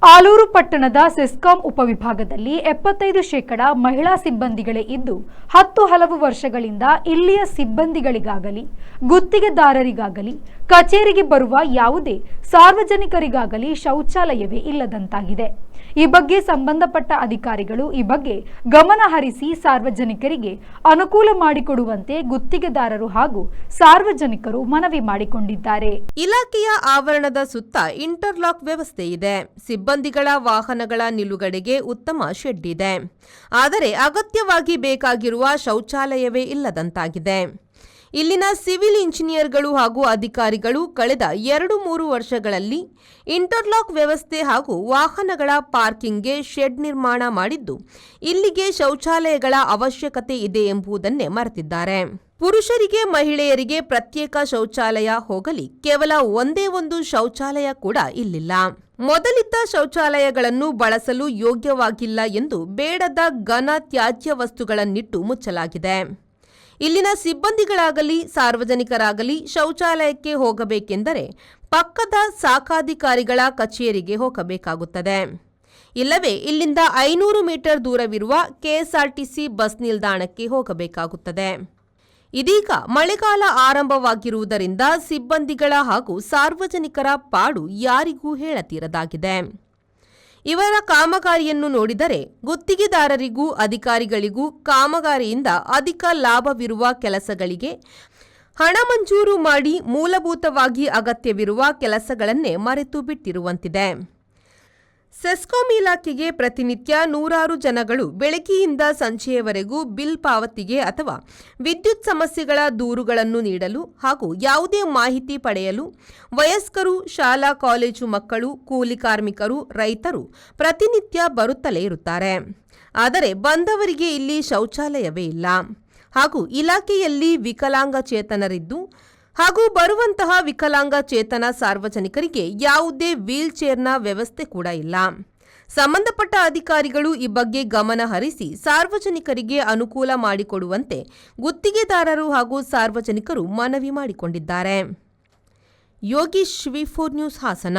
ಆಲೂರು ಪಟ್ಟಣದ ಸೆಸ್ಕಾಂ ಉಪವಿಭಾಗದಲ್ಲಿ 75% ಮಹಿಳಾ ಸಿಬ್ಬಂದಿಗಳೇ ಇದ್ದು 10 ಹಲವು ವರ್ಷಗಳಿಂದ ಇಲ್ಲಿಯ ಸಿಬ್ಬಂದಿಗಳಿಗಾಗಲಿ ಗುತ್ತಿಗೆದಾರರಿಗಾಗಲಿ ಕಚೇರಿಗೆ ಬರುವ ಯಾವುದೇ ಸಾರ್ವಜನಿಕರಿಗಾಗಲಿ ಶೌಚಾಲಯವೇ ಇಲ್ಲದಂತಾಗಿದೆ। ಈ ಬಗ್ಗೆ ಸಂಬಂಧಪಟ್ಟ ಅಧಿಕಾರಿಗಳು ಈ ಬಗ್ಗೆ ಗಮನ ಹರಿಸಿ ಸಾರ್ವಜನಿಕರಿಗೆ ಅನುಕೂಲ ಮಾಡಿಕೊಡುವಂತೆ ಗುತ್ತಿಗೆದಾರರು ಹಾಗೂ ಸಾರ್ವಜನಿಕರು ಮನವಿ ಮಾಡಿಕೊಂಡಿದ್ದಾರೆ। ಇಲಾಖೆಯ ಆವರಣದ ಸುತ್ತ ಇಂಟರ್ಲಾಕ್ ವ್ಯವಸ್ಥೆ ಇದೆ। ಸಿಬ್ಬಂದಿಗಳ ವಾಹನಗಳ ನಿಲುಗಡೆಗೆ ಉತ್ತಮ ಶೆಡ್ ಇದೆ, ಆದರೆ ಅಗತ್ಯವಾಗಿ ಬೇಕಾಗಿರುವ ಶೌಚಾಲಯವೇ ಇಲ್ಲದಂತಾಗಿದೆ। ಇಲ್ಲಿನ ಸಿವಿಲ್ ಇಂಜಿನಿಯರ್ಗಳು ಹಾಗೂ ಅಧಿಕಾರಿಗಳು ಕಳೆದ 2-3 ವರ್ಷಗಳಲ್ಲಿ ಇಂಟರ್ಲಾಕ್ ವ್ಯವಸ್ಥೆ ಹಾಗೂ ವಾಹನಗಳ ಪಾರ್ಕಿಂಗ್ಗೆ ಶೆಡ್ ನಿರ್ಮಾಣ ಮಾಡಿದ್ದು ಇಲ್ಲಿಗೆ ಶೌಚಾಲಯಗಳ ಅವಶ್ಯಕತೆ ಇದೆ ಎಂಬುದನ್ನೇ ಮರೆತಿದ್ದಾರೆ। ಪುರುಷರಿಗೆ ಮಹಿಳೆಯರಿಗೆ ಪ್ರತ್ಯೇಕ ಶೌಚಾಲಯ ಹೋಗಲಿ ಕೇವಲ ಒಂದೇ ಒಂದು ಶೌಚಾಲಯ ಕೂಡ ಇಲ್ಲಿಲ್ಲ। ಮೊದಲಿದ್ದ ಶೌಚಾಲಯಗಳನ್ನು ಬಳಸಲು ಯೋಗ್ಯವಾಗಿಲ್ಲ ಎಂದು ಬೇಡದ ಘನ ತ್ಯಾಜ್ಯ ವಸ್ತುಗಳನ್ನಿಟ್ಟು ಮುಚ್ಚಲಾಗಿದೆ। ಇಲ್ಲಿನ ಸಿಬ್ಬಂದಿಗಳಾಗಲಿ ಸಾರ್ವಜನಿಕರಾಗಲಿ ಶೌಚಾಲಯಕ್ಕೆ ಹೋಗಬೇಕೆಂದರೆ ಪಕ್ಕದ ಶಾಖಾಧಿಕಾರಿಗಳ ಕಚೇರಿಗೆ ಹೋಗಬೇಕಾಗುತ್ತದೆ, ಇಲ್ಲವೇ ಇಲ್ಲಿಂದ 500 ಮೀಟರ್ ದೂರವಿರುವ ಕೆಎಸ್ಆರ್ಟಿಸಿ ಬಸ್ ನಿಲ್ದಾಣಕ್ಕೆ ಹೋಗಬೇಕಾಗುತ್ತದೆ। ಇದೀಗ ಮಳೆಗಾಲ ಆರಂಭವಾಗಿರುವುದರಿಂದ ಸಿಬ್ಬಂದಿಗಳ ಹಾಗೂ ಸಾರ್ವಜನಿಕರ ಪಾಡು ಯಾರಿಗೂ ಹೇಳತೀರದಾಗಿದೆ। ಇವರ ಕಾಮಗಾರಿಯನ್ನು ನೋಡಿದರೆ ಗುತ್ತಿಗೆದಾರರಿಗೂ ಅಧಿಕಾರಿಗಳಿಗೂ ಕಾಮಗಾರಿಯಿಂದ ಅಧಿಕ ಲಾಭವಿರುವ ಕೆಲಸಗಳಿಗೆ ಹಣ ಮಂಜೂರು ಮಾಡಿ ಮೂಲಭೂತವಾಗಿ ಅಗತ್ಯವಿರುವ ಕೆಲಸಗಳನ್ನೇ ಮರೆತು ಬಿಟ್ಟಿರುವಂತಿದೆ। ಸೆಸ್ಕಾಂ ಇಲಾಖೆಗೆ ಪ್ರತಿನಿತ್ಯ ನೂರಾರು ಜನಗಳು ಬೆಳಗ್ಗೆಯಿಂದ ಸಂಜೆಯವರೆಗೂ ಬಿಲ್ ಪಾವತಿಗೆ ಅಥವಾ ವಿದ್ಯುತ್ ಸಮಸ್ಯೆಗಳ ದೂರುಗಳನ್ನು ನೀಡಲು ಹಾಗೂ ಯಾವುದೇ ಮಾಹಿತಿ ಪಡೆಯಲು ವಯಸ್ಕರು, ಶಾಲಾ ಕಾಲೇಜು ಮಕ್ಕಳು, ಕೂಲಿ ಕಾರ್ಮಿಕರು, ರೈತರು ಪ್ರತಿನಿತ್ಯ ಬರುತ್ತಲೇ ಇರುತ್ತಾರೆ। ಆದರೆ ಬಂದವರಿಗೆ ಇಲ್ಲಿ ಶೌಚಾಲಯವೇ ಇಲ್ಲ ಹಾಗೂ ಇಲಾಖೆಯಲ್ಲಿ ವಿಕಲಾಂಗಚೇತನರಿದ್ದು ಹಾಗೂ ಬರುವಂತಹ ವಿಕಲಾಂಗಚೇತನ ಸಾರ್ವಜನಿಕರಿಗೆ ಯಾವುದೇ ವೀಲ್ ಚೇರ್ನ ವ್ಯವಸ್ಥೆ ಕೂಡ ಇಲ್ಲ। ಸಂಬಂಧಪಟ್ಟ ಅಧಿಕಾರಿಗಳು ಈ ಬಗ್ಗೆ ಗಮನ ಹರಿಸಿ ಸಾರ್ವಜನಿಕರಿಗೆ ಅನುಕೂಲ ಮಾಡಿಕೊಡುವಂತೆ ಗುತ್ತಿಗೆದಾರರು ಹಾಗೂ ಸಾರ್ವಜನಿಕರು ಮನವಿ ಮಾಡಿಕೊಂಡಿದ್ದಾರೆ। Yogish, V4 news, Hassan.